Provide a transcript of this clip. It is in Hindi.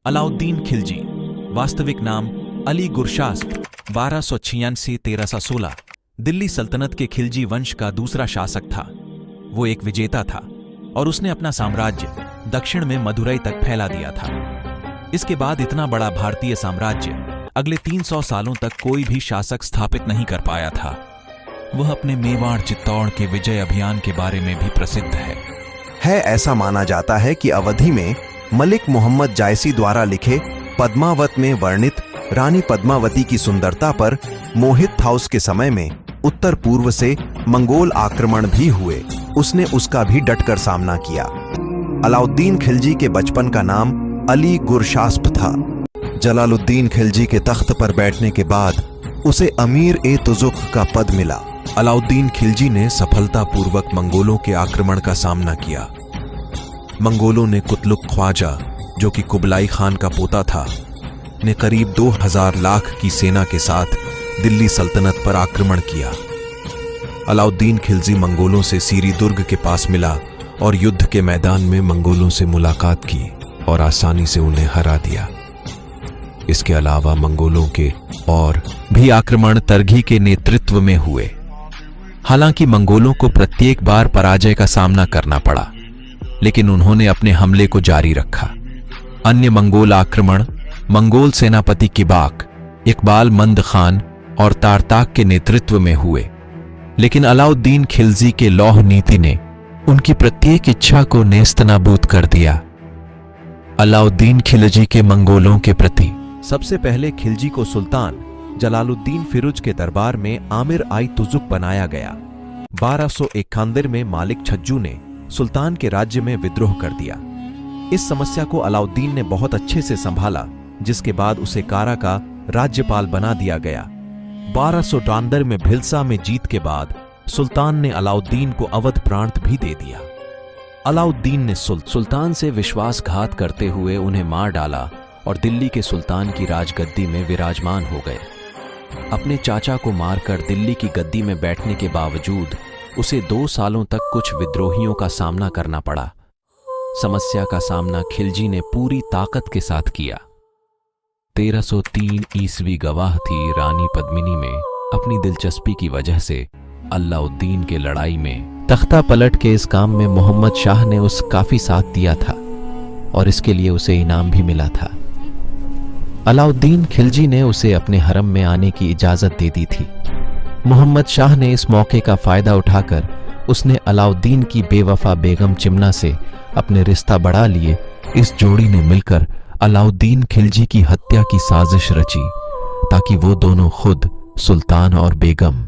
अलाउद्दीन खिलजी, वास्तविक नाम अली गुरशास्प, 1286-1316, दिल्ली सल्तनत के खिलजी वंश का दूसरा शासक था। वो एक विजेता था और उसने अपना साम्राज्य दक्षिण में मदुरई तक फैला दिया था। इसके बाद इतना बड़ा भारतीय साम्राज्य अगले 300 सालों तक कोई भी शासक स्थापित नहीं कर पाया था। वह अपने मेवाड़ चित्तौड़ के विजय अभियान के बारे में भी प्रसिद्ध है। ऐसा माना जाता है कि अवधि में मलिक मोहम्मद जायसी द्वारा लिखे पद्मावत में वर्णित रानी पद्मावती की सुंदरता पर मोहित था। उसके समय में उत्तर पूर्व से मंगोल आक्रमण भी हुए, उसने उसका भी डटकर सामना किया। अलाउद्दीन खिलजी के बचपन का नाम अली गुरशास्प था। जलालुद्दीन खिलजी के तख्त पर बैठने के बाद उसे अमीर ए तुजुक का पद मिला। अलाउद्दीन खिलजी ने सफलतापूर्वक मंगोलों के आक्रमण का सामना किया। मंगोलों ने कुतलुक ख्वाजा, जो कि कुबलाई खान का पोता था, ने करीब 2000 लाख की सेना के साथ दिल्ली सल्तनत पर आक्रमण किया। अलाउद्दीन खिलजी मंगोलों से सीरी दुर्ग के पास मिला और युद्ध के मैदान में मंगोलों से मुलाकात की और आसानी से उन्हें हरा दिया। इसके अलावा मंगोलों के और भी आक्रमण तरघी के नेतृत्व में हुए। हालांकि मंगोलों को प्रत्येक बार पराजय का सामना करना पड़ा, लेकिन उन्होंने अपने हमले को जारी रखा। अन्य मंगोल आक्रमण मंगोल सेनापति किबाक, इकबाल मंद खान और तारताक के नेतृत्व में हुए, लेकिन अलाउद्दीन खिलजी के लौह नीति ने उनकी प्रत्येक इच्छा को नेस्तनाबूद कर दिया। अलाउद्दीन खिलजी के मंगोलों के प्रति सबसे पहले खिलजी को सुल्तान जलालुद्दीन फिरोज के दरबार में आमिर आई तुजुक बनाया गया। 1291 में मालिक छज्जू ने सुल्तान के राज्य में विद्रोह कर दिया। इस समस्या को अलाउद्दीन ने बहुत अच्छे से संभाला, जिसके बाद उसे कारा का राज्यपाल बना दिया गया। 1292 में भिलसा में जीत के बाद सुल्तान ने अलाउद्दीन को अवध प्रांत भी दे दिया। अलाउद्दीन ने सुल्तान से विश्वासघात करते हुए उन्हें मार डाला और दिल्ली के सुल्तान की राजगद्दी में विराजमान हो गए। अपने चाचा को मारकर दिल्ली की गद्दी में बैठने के बावजूद उसे 2 सालों तक कुछ विद्रोहियों का सामना करना पड़ा। समस्या का सामना खिलजी ने पूरी ताकत के साथ किया। 1303 ईस्वी गवाह थी रानी पद्मिनी में अपनी दिलचस्पी की वजह से अलाउद्दीन के लड़ाई में तख्ता पलट के इस काम में मोहम्मद शाह ने उस काफी साथ दिया था और इसके लिए उसे इनाम भी मिला था। अलाउद्दीन खिलजी ने उसे अपने हरम में आने की इजाजत दे दी थी। मोहम्मद शाह ने इस मौके का फायदा उठाकर उसने अलाउद्दीन की बेवफा बेगम चिमना से अपने रिश्ता बढ़ा लिए। इस जोड़ी ने मिलकर अलाउद्दीन खिलजी की हत्या की साजिश रची ताकि वो दोनों खुद सुल्तान और बेगम